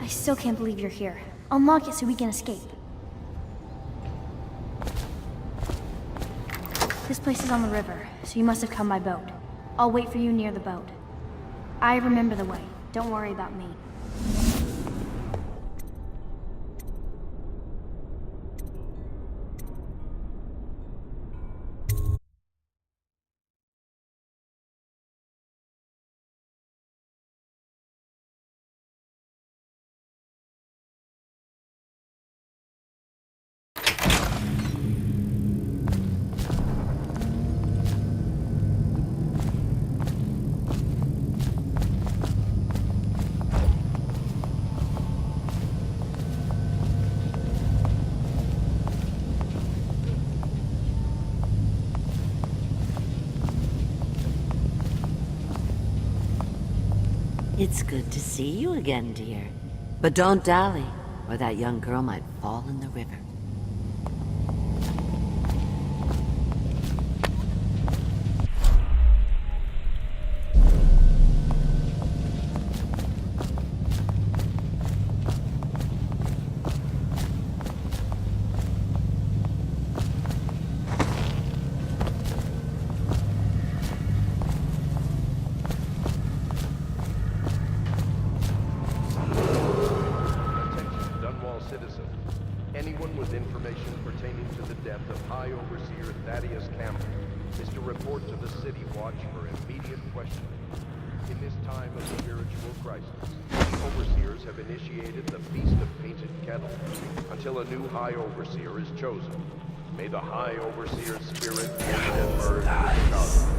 I still can't believe you're here. Unlock it so we can escape. This place is on the river, so you must have come by boat. I'll wait for you near the boat. I remember the way. Don't worry about me. It's good to see you again, dear. But don't dally, or that young girl might fall in the river. Anyone with information pertaining to the death of High Overseer Thaddeus Campbell is to report to the City Watch for immediate questioning. In this time of spiritual crisis, the Overseers have initiated the Feast of Painted Kettles until a new High Overseer is chosen. May the High Overseer's spirit live and merge with Chicago.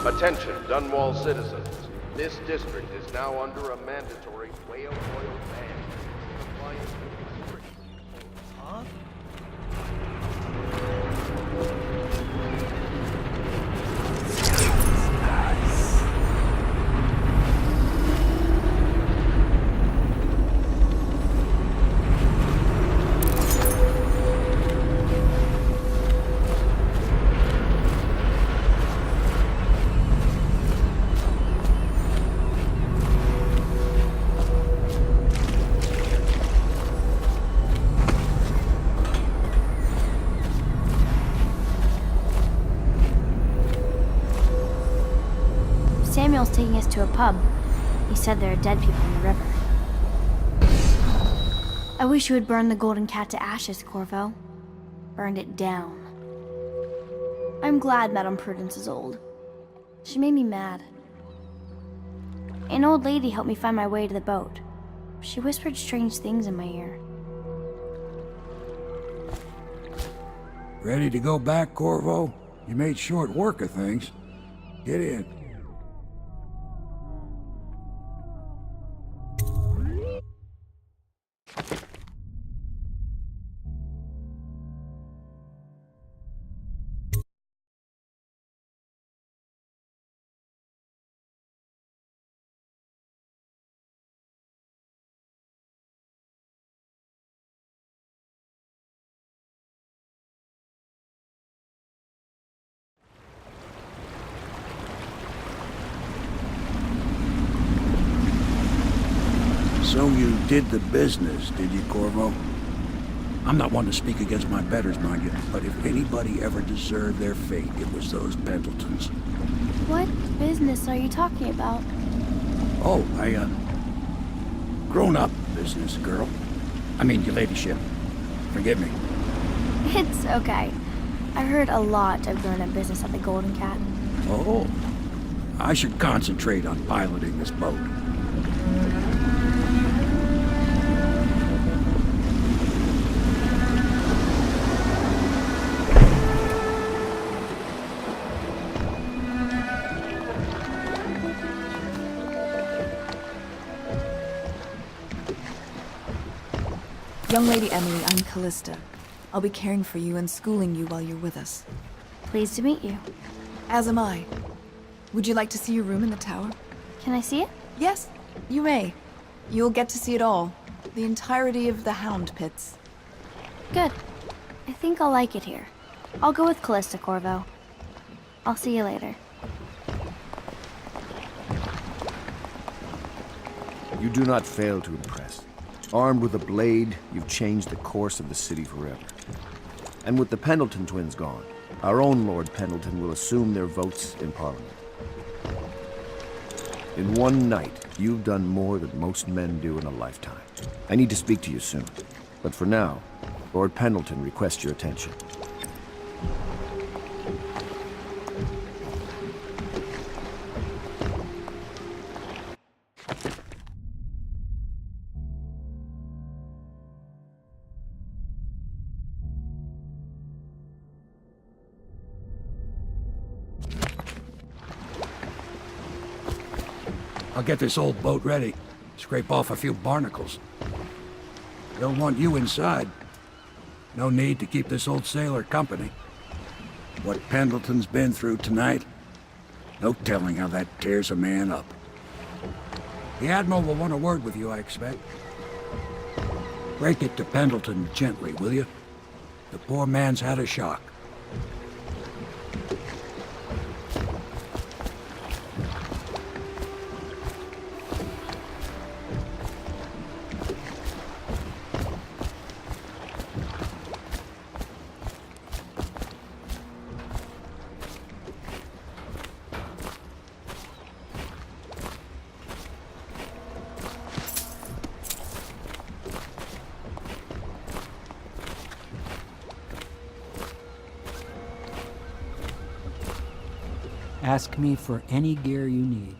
Attention, Dunwall citizens. This district is now under a mandatory whale oil ban. Compliance will be strict. Huh? Samuel's taking us to a pub. He said there are dead people in the river. I wish you would burn the golden cat to ashes, Corvo. Burned it down. I'm glad Madame Prudence is old. She made me mad. An old lady helped me find my way to the boat. She whispered strange things in my ear. Ready to go back, Corvo? You made short work of things. Get in. So you did the business, did you, Corvo? I'm not one to speak against my betters, mind you, but if anybody ever deserved their fate, it was those Pendletons. What business are you talking about? Oh, grown-up business, girl. I mean, your ladyship. Forgive me. It's okay. I heard a lot of grown-up business at the Golden Cat. Oh, I should concentrate on piloting this boat. Young Lady Emily, I'm Callista. I'll be caring for you and schooling you while you're with us. Pleased to meet you. As am I. Would you like to see your room in the tower? Can I see it? Yes, you may. You'll get to see it all. The entirety of the Hound Pits. Good. I think I'll like it here. I'll go with Callista, Corvo. I'll see you later. You do not fail to impress. Armed with a blade, you've changed the course of the city forever. And with the Pendleton twins gone, our own Lord Pendleton will assume their votes in Parliament. In one night, you've done more than most men do in a lifetime. I need to speak to you soon. But for now, Lord Pendleton requests your attention. I'll get this old boat ready. Scrape off a few barnacles. They'll want you inside. No need to keep this old sailor company. What Pendleton's been through tonight, no telling how that tears a man up. The Admiral will want a word with you, I expect. Break it to Pendleton gently, will you? The poor man's had a shock. Ask me for any gear you need.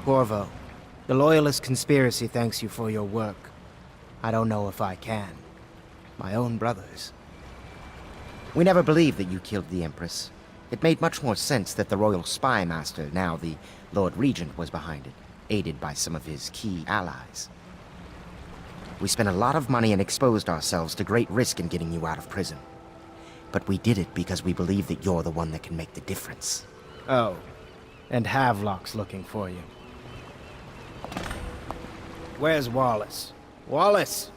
Corvo, the Loyalist conspiracy thanks you for your work. I don't know if I can. My own brothers. We never believed that you killed the Empress. It made much more sense that the Royal Spy Master, now the Lord Regent, was behind it, aided by some of his key allies. We spent a lot of money and exposed ourselves to great risk in getting you out of prison. But we did it because we believe that you're the one that can make the difference. Oh, and Havelock's looking for you. Where's Wallace? Wallace!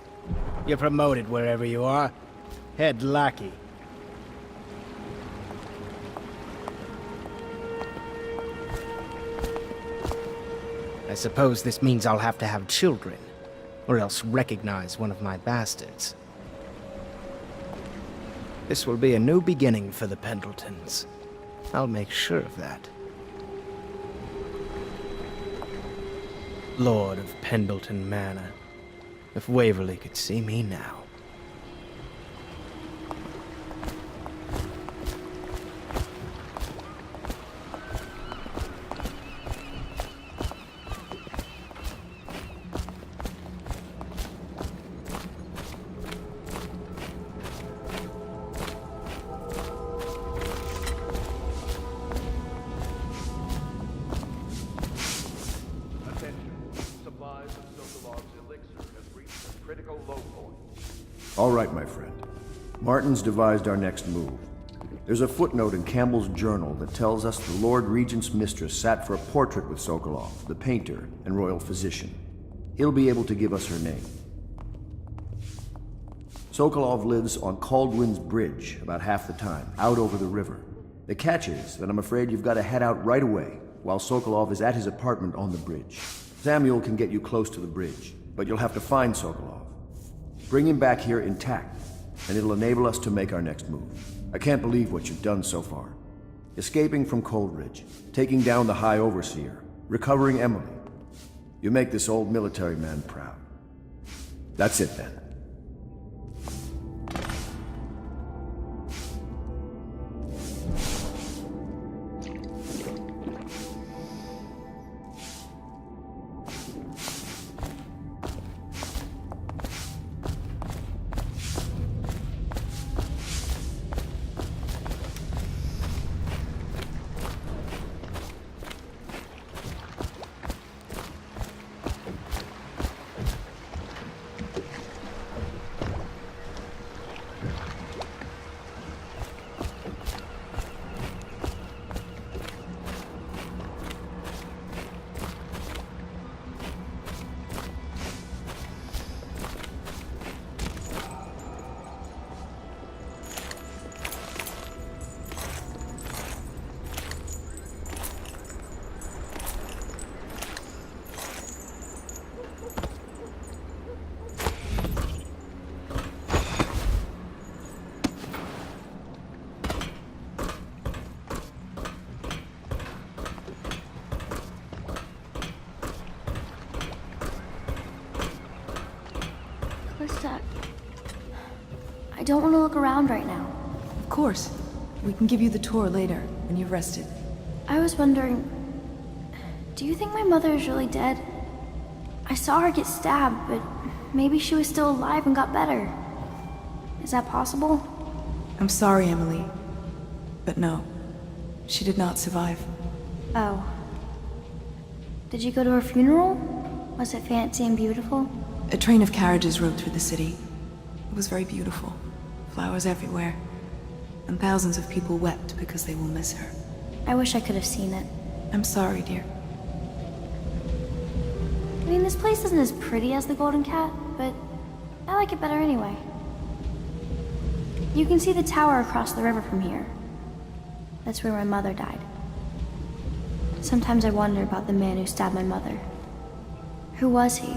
You're promoted wherever you are. Head lackey. I suppose this means I'll have to have children, or else recognize one of my bastards. This will be a new beginning for the Pendletons. I'll make sure of that. Lord of Pendleton Manor. If Waverly could see me now. All right, my friend. Martin's devised our next move. There's a footnote in Campbell's journal that tells us the Lord Regent's mistress sat for a portrait with Sokolov, the painter and royal physician. He'll be able to give us her name. Sokolov lives on Caldwin's Bridge about half the time, out over the river. The catch is that I'm afraid you've got to head out right away, while Sokolov is at his apartment on the bridge. Samuel can get you close to the bridge, but you'll have to find Sokolov. Bring him back here intact, and it'll enable us to make our next move. I can't believe what you've done so far. Escaping from Coldridge, taking down the High Overseer, recovering Emily. You make this old military man proud. That's it then. I don't want to look around right now. Of course. We can give you the tour later, when you've rested. I was wondering, do you think my mother is really dead? I saw her get stabbed, but maybe she was still alive and got better. Is that possible? I'm sorry, Emily. But no, she did not survive. Oh. Did you go to her funeral? Was it fancy and beautiful? A train of carriages rode through the city. It was very beautiful. Flowers everywhere. And thousands of people wept because they will miss her. I wish I could have seen it. I'm sorry, dear. I mean, this place isn't as pretty as the Golden Cat, but I like it better anyway. You can see the tower across the river from here. That's where my mother died. Sometimes I wonder about the man who stabbed my mother. Who was he?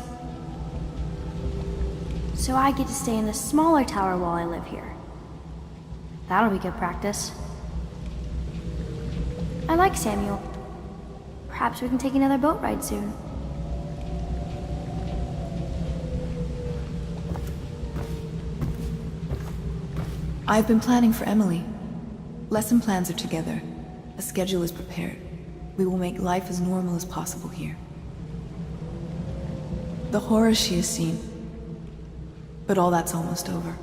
So I get to stay in the smaller tower while I live here. That'll be good practice. I like Samuel. Perhaps we can take another boat ride soon. I've been planning for Emily. Lesson plans are together. A schedule is prepared. We will make life as normal as possible here. the horror she has seen. But all that's almost over.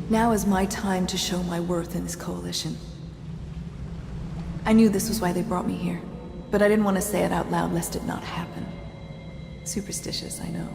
Now is my time to show my worth in this coalition. I knew this was why they brought me here, but I didn't want to say it out loud lest it not happen. Superstitious, I know.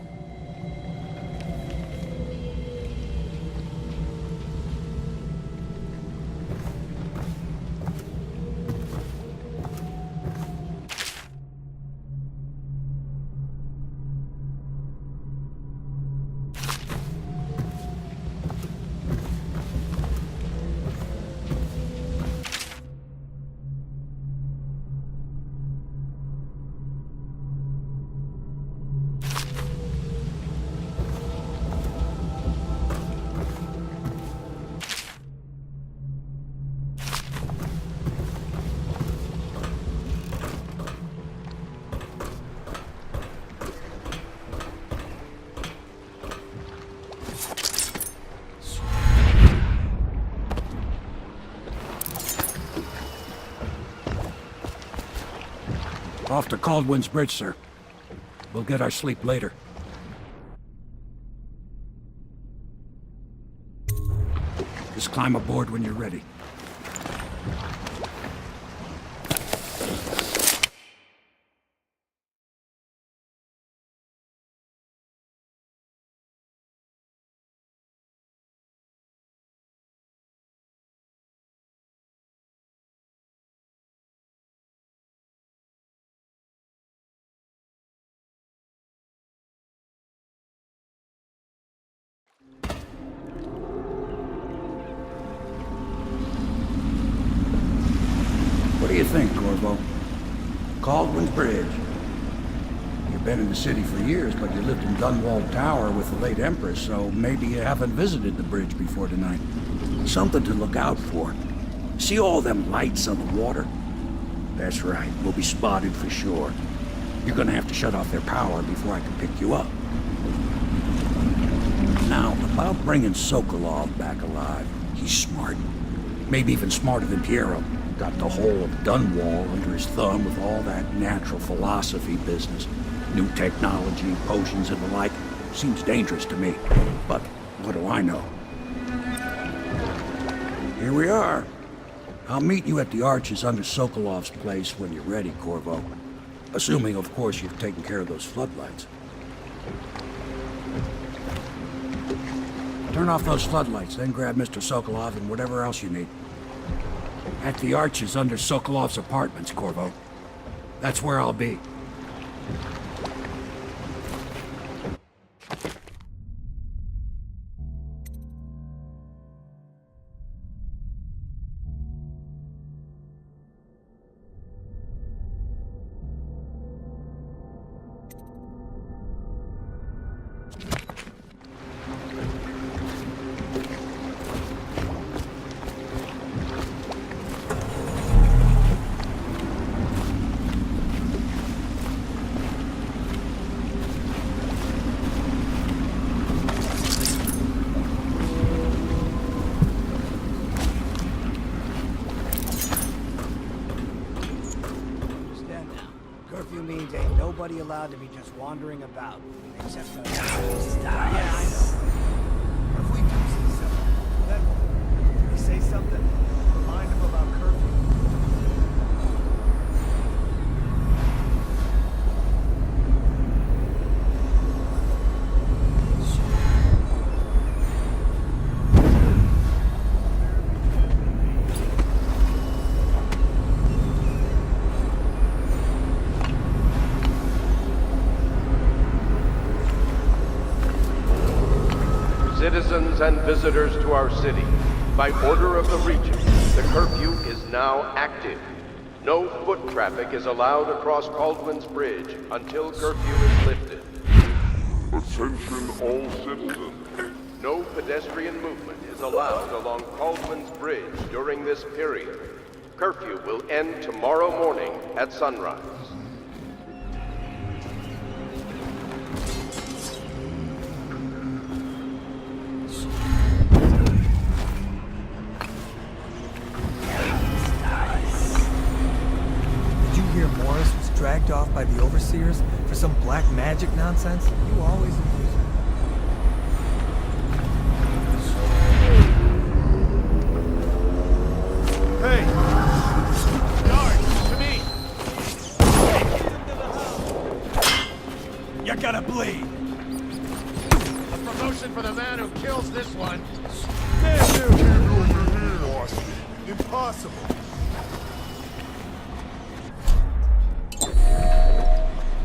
Off to Caldwin's Bridge, sir. We'll get our sleep later. Just climb aboard when you're ready. What do you think, Corvo? Caldwin's Bridge. You've been in the city for years, but you lived in Dunwall Tower with the late Empress, so maybe you haven't visited the bridge before tonight. Something to look out for. See all them lights on the water? That's right, we'll be spotted for sure. You're gonna have to shut off their power before I can pick you up. Now, about bringing Sokolov back alive, he's smart. Maybe even smarter than Piero. Got the whole of Dunwall under his thumb with all that natural philosophy business. New technology, potions and the like. Seems dangerous to me. But what do I know? Here we are. I'll meet you at the arches under Sokolov's place when you're ready, Corvo. Assuming, of course, you've taken care of those floodlights. Turn off those floodlights, then grab Mr. Sokolov and whatever else you need. At the arches under Sokolov's apartments, Corvo. That's where I'll be. Curfew means ain't nobody allowed to be just wandering about. Except for... Yeah, I know. If we do see something, then we say something, remind them about curfew. Citizens and visitors to our city, by order of the Regent, the curfew is now active. No foot traffic is allowed across Caldwin's Bridge until curfew is lifted. Attention all citizens. No pedestrian movement is allowed along Caldwin's Bridge during this period. Curfew will end tomorrow morning at sunrise. Did you hear Morris was dragged off by the overseers for some black magic nonsense? You always amuse me. Hey! Guards, to me! You gotta bleed! A promotion for the man who kills this one. Stand there, can't do it here, Austin. Impossible.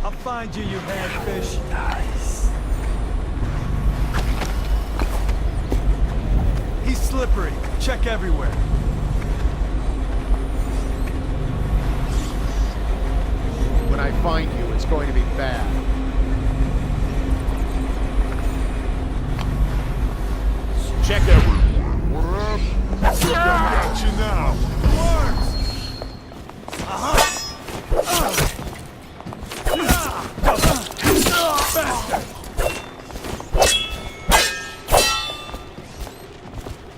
I'll find you, you hagfish. Nice. He's slippery. Check everywhere. When I find you, it's going to be bad. Check everyone. What up? I got you now.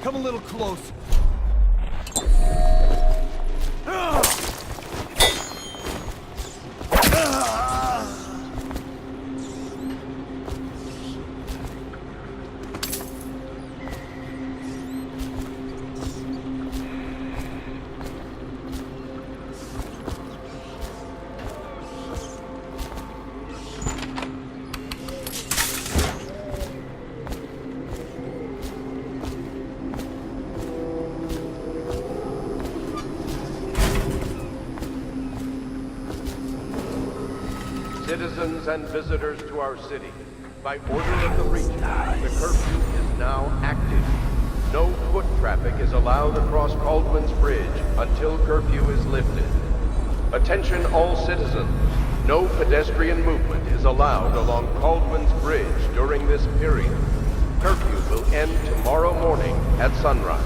Come a little closer. Citizens and visitors to our city, by order of the Regent, the curfew is now active. No foot traffic is allowed across Caldwell's Bridge until curfew is lifted. Attention all citizens. No pedestrian movement is allowed along Caldwell's Bridge during this period. Curfew will end tomorrow morning at sunrise.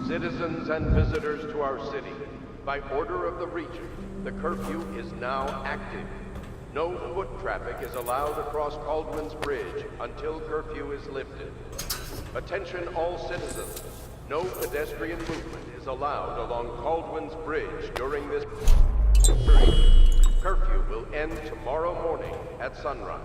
Citizens and visitors to our city, by order of the Regent, the curfew is now active. No foot traffic is allowed across Caldwell's Bridge until curfew is lifted. Attention all citizens. No pedestrian movement is allowed along Caldwell's Bridge during this period. Curfew will end tomorrow morning at sunrise.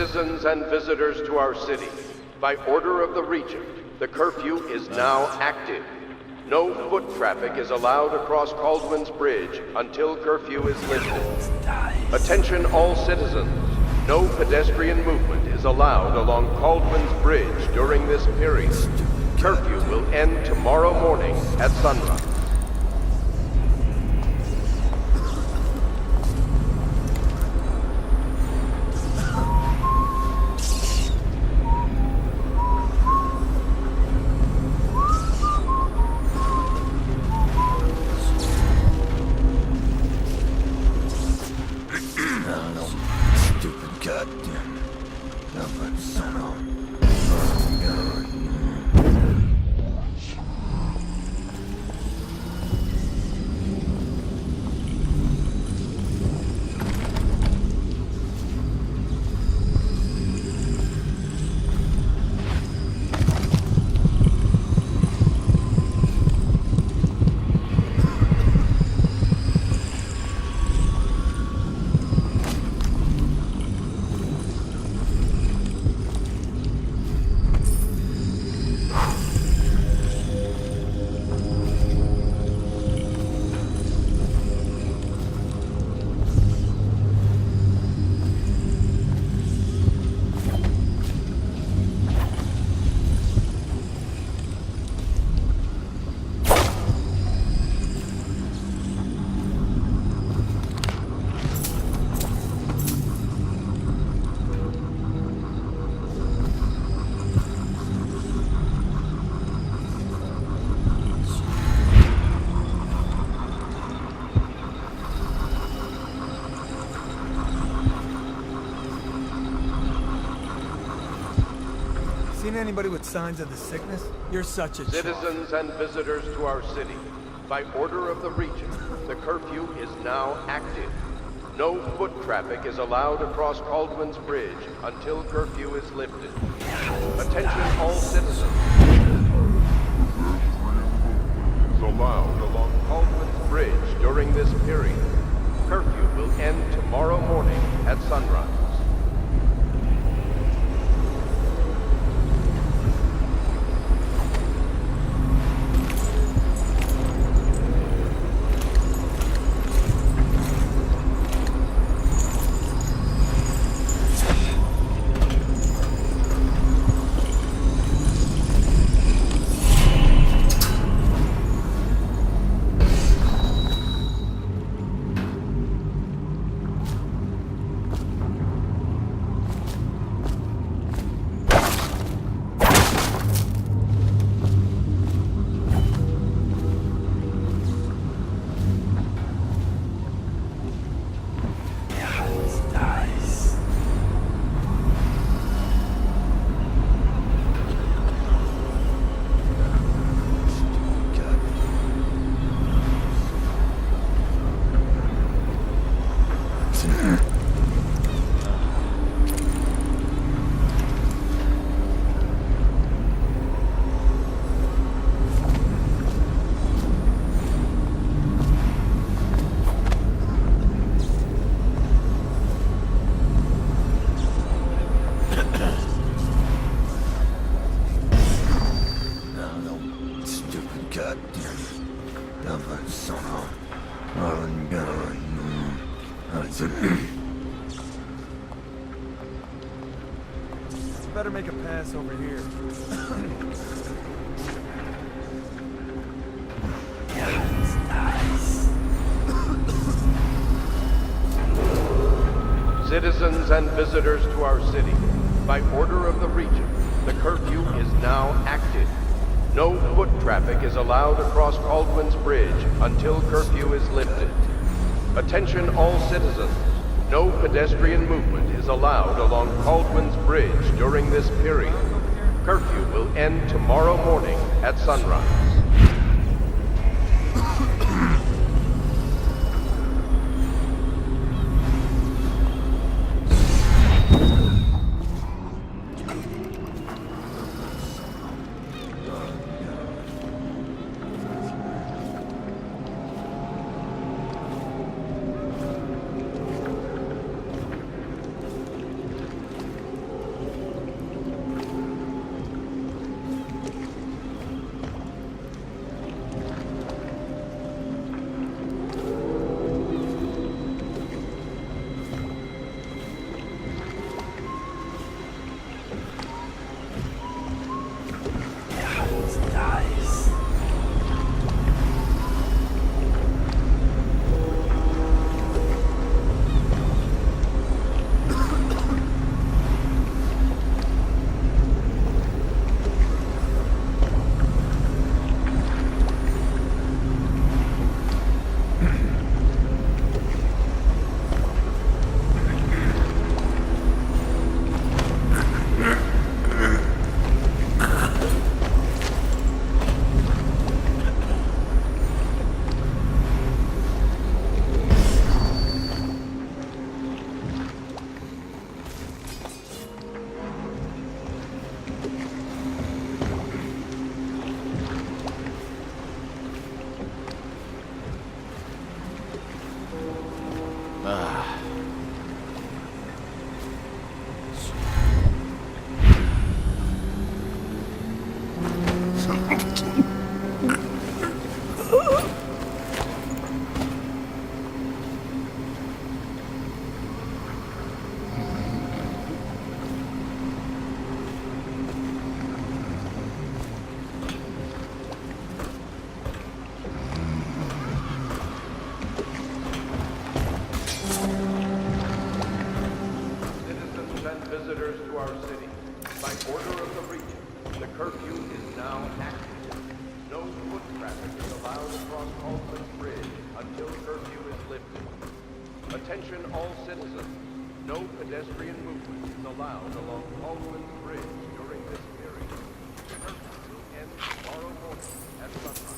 Citizens and visitors to our city, by order of the Regent, the curfew is now active. No foot traffic is allowed across Caldwin's Bridge until curfew is lifted. Attention all citizens. No pedestrian movement is allowed along Caldwin's Bridge during this period. Curfew will end tomorrow morning at sunrise. Seen anybody with signs of the sickness? You're such a Citizens and visitors to our city, by order of the Regent, the curfew is now active. No foot traffic is allowed across Caldwin's Bridge until curfew is lifted. Attention all citizens. Is allowed along Caldwin's Bridge during this period. Curfew will end tomorrow morning at sunrise. Better make a pass over here. Citizens and visitors to our city, by order of the Regent, the curfew is now active. No foot traffic is allowed across Caldwin's Bridge until curfew is lifted. Attention all citizens. No pedestrian movement is allowed along Caldwin's Bridge during this period. Curfew will end tomorrow morning at sunrise. visitors to our city. By order of the regent, the curfew is now active. No foot traffic is allowed across Caldwell's Bridge until curfew is lifted. Attention all citizens. No pedestrian movement is allowed along Caldwell's Bridge during this period. The curfew will end tomorrow morning at sunrise.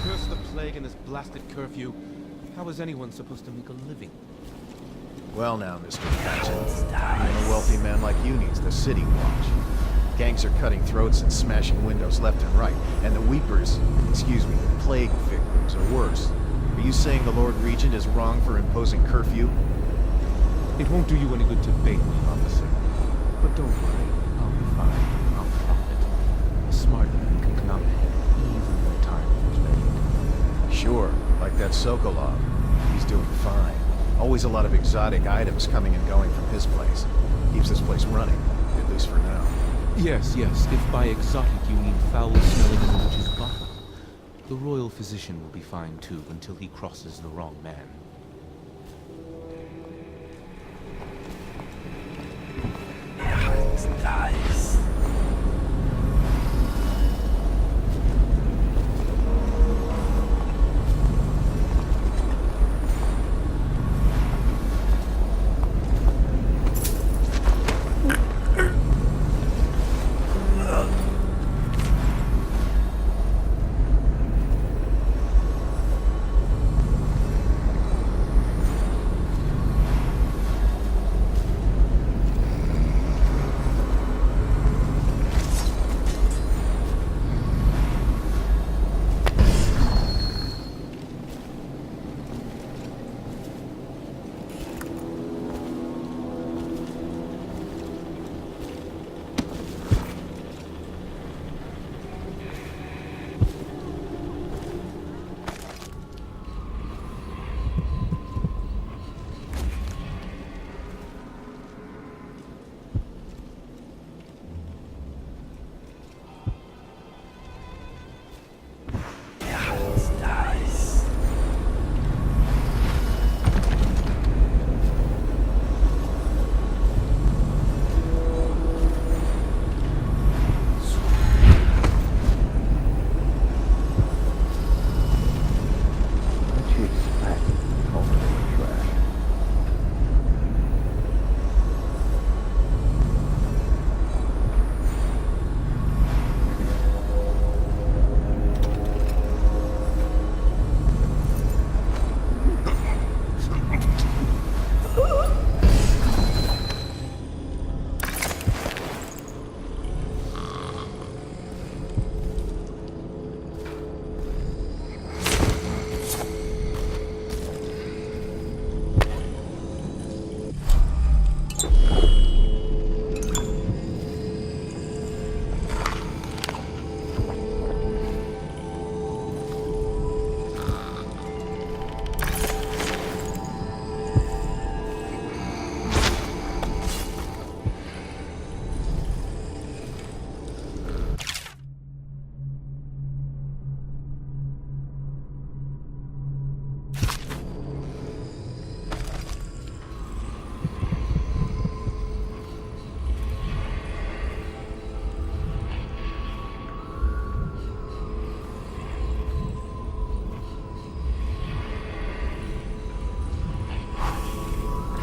Curse the plague and this blasted curfew. How is anyone supposed to make a living? Well now, Mr. Patchen, even a wealthy man like you needs the city watch. Gangs are cutting throats and smashing windows left and right, and the Weepers, excuse me, the Plague victims are worse. Are you saying the Lord Regent is wrong for imposing curfew? It won't do you any good to bait me, officer. But don't worry, I'll be fine. I'll profit. A smart man can come out ahead, even when time is ready. Sure, like that Sokolov. He's doing fine. Always a lot of exotic items coming and going from his place. Keeps this place running, at least for now. Yes, if by exotic you mean foul-smelling in the witch's bottom. The royal physician will be fine too, until he crosses the wrong man. Nice.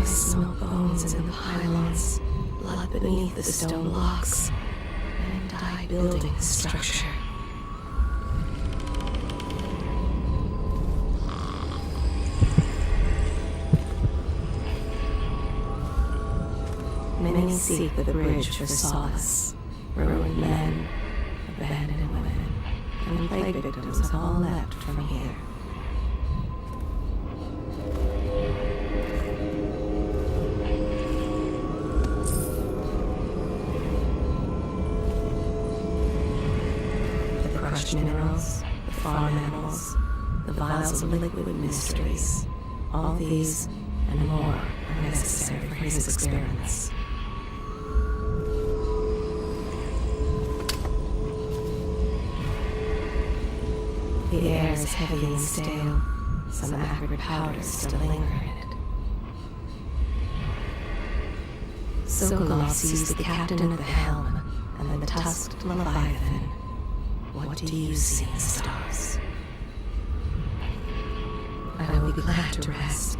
Smell bones in the pylons, blood beneath the stone blocks, and I building the structure. Many seek the bridge for solace. Ruined men, abandoned women, and plague victims have all left from here. Crushed minerals, the farm animals, the vials of liquid mysteries. All these and more are necessary for his experiments. The air is heavy and stale. Some acrid powders still linger in it. Sokolov sees the captain at the helm and the tusked Leviathan. What do you see in the stars? I will be glad to rest.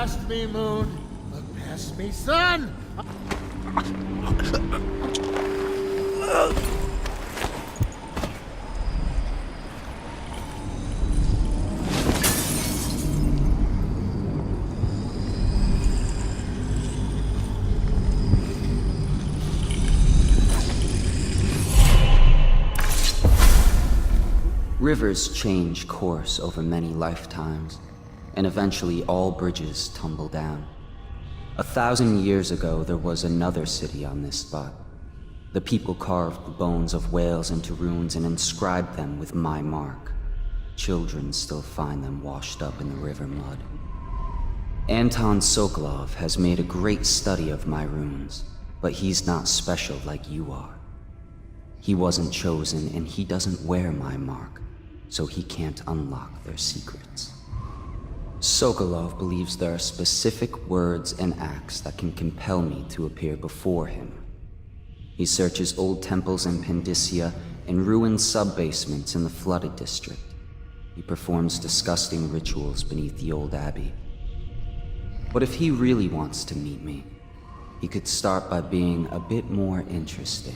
past me, Moon. Look past me, son! Rivers change course over many lifetimes, and eventually all bridges tumble down. 1,000 years ago, there was another city on this spot. The people carved the bones of whales into runes and inscribed them with my mark. Children still find them washed up in the river mud. Anton Sokolov has made a great study of my runes, but he's not special like you are. He wasn't chosen, and he doesn't wear my mark, so he can't unlock their secrets. Sokolov believes there are specific words and acts that can compel me to appear before him. He searches old temples in Pandysia and ruined sub-basements in the flooded district. He performs disgusting rituals beneath the old abbey. But if he really wants to meet me, he could start by being a bit more interesting.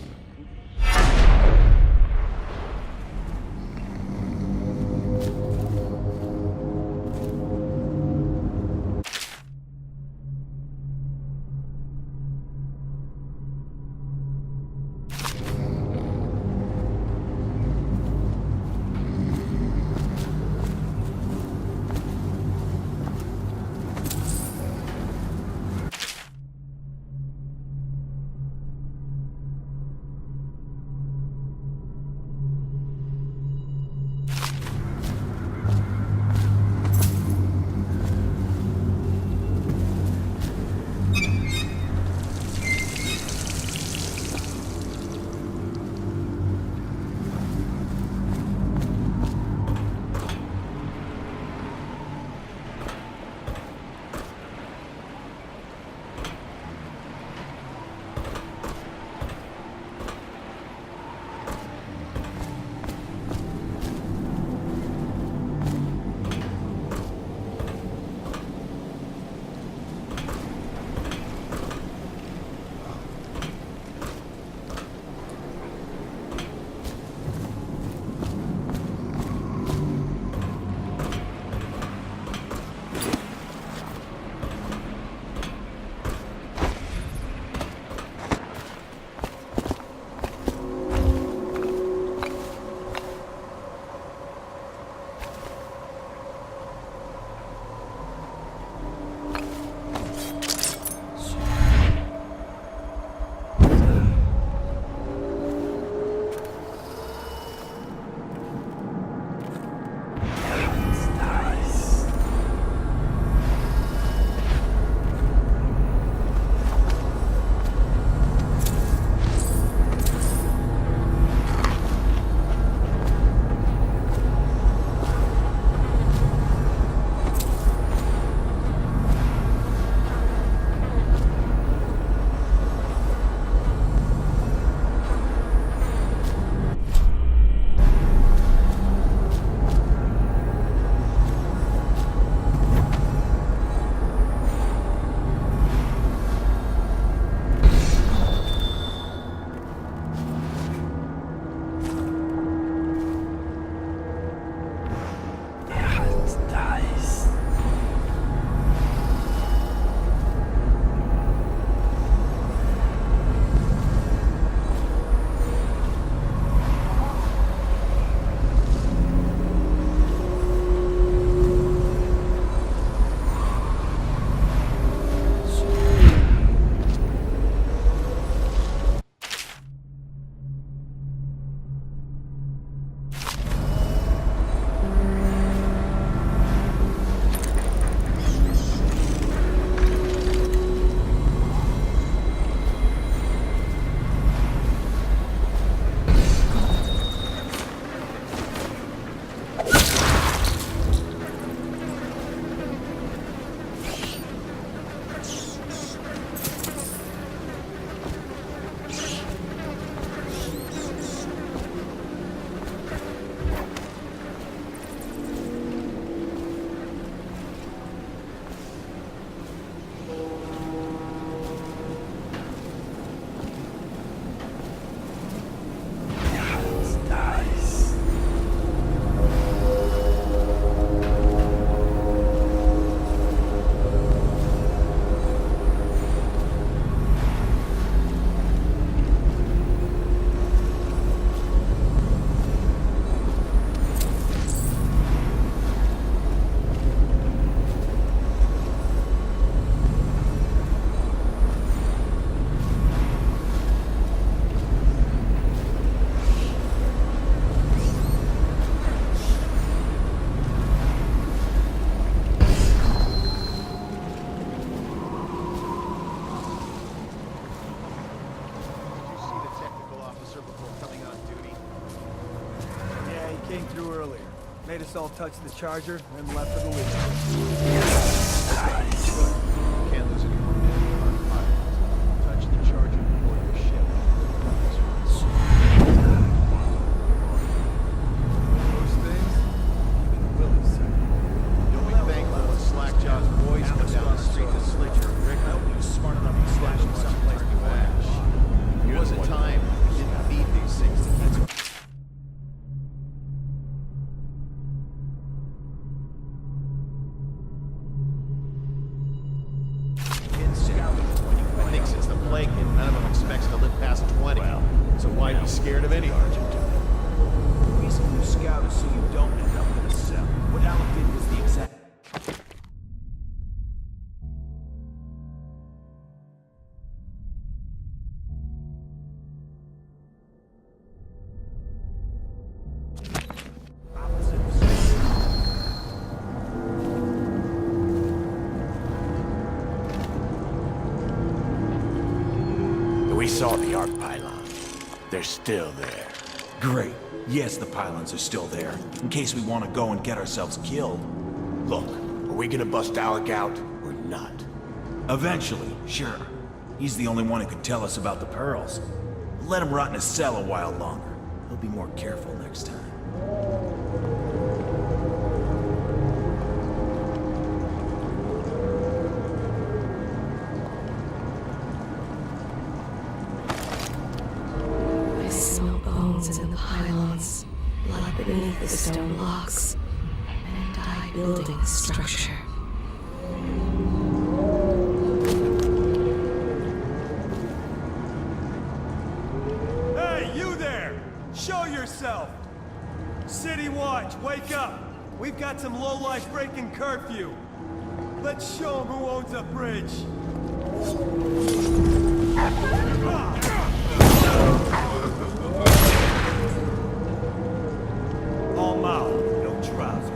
us all touched the charger, then left for the lead. Can't lose any more men in our pilots. Touch the charger before your ship. Those things, even Willie said. You'll be thankful when Slackjaw's boys come down the street to slit your Rick. I hope he was smart enough to slash him someplace to flash. There was a time we didn't need these things to keep. I think since the plague hit, none of them expects to live past 20. Well, so why be scared of any Sergeant? The reason you scout is so you don't end up in a cell. What Alec did was the exact... We saw the arc pylon. They're still there. Great. Yes, the pylons are still there, in case we want to go and get ourselves killed. Look, are we gonna bust Alec out or not? Eventually, sure. He's the only one who can tell us about the pearls. Let him rot in his cell a while longer. He'll be more careful next time. I smell bones in the pylons, blood beneath the stone blocks, and I building the structure. Hey, you there! Show yourself! City Watch, wake up! We've got some lowlife breaking curfew. Let's show them who owns a bridge. All mouth, no trousers.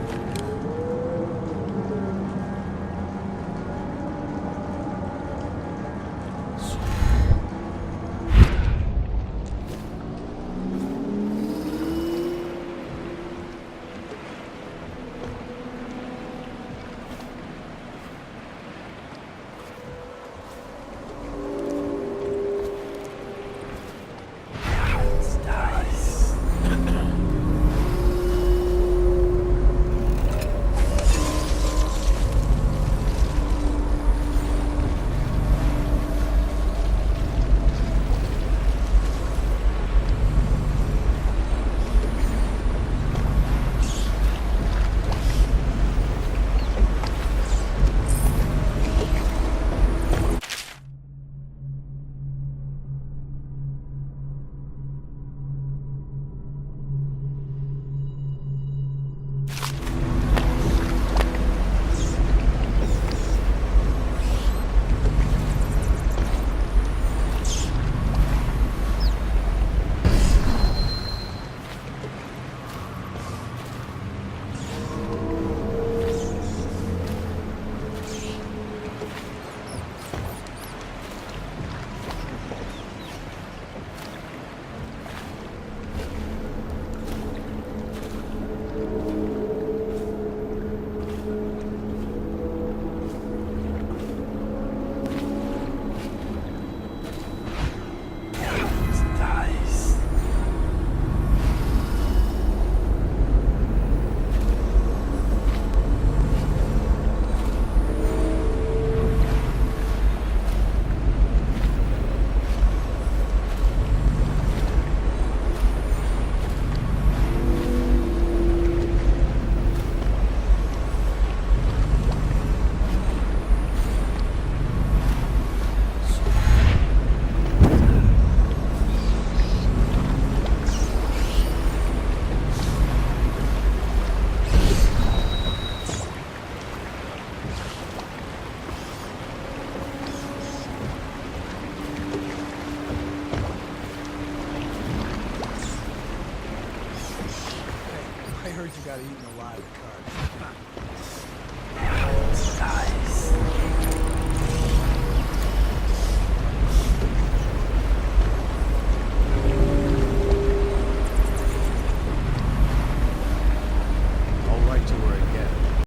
Gotta eat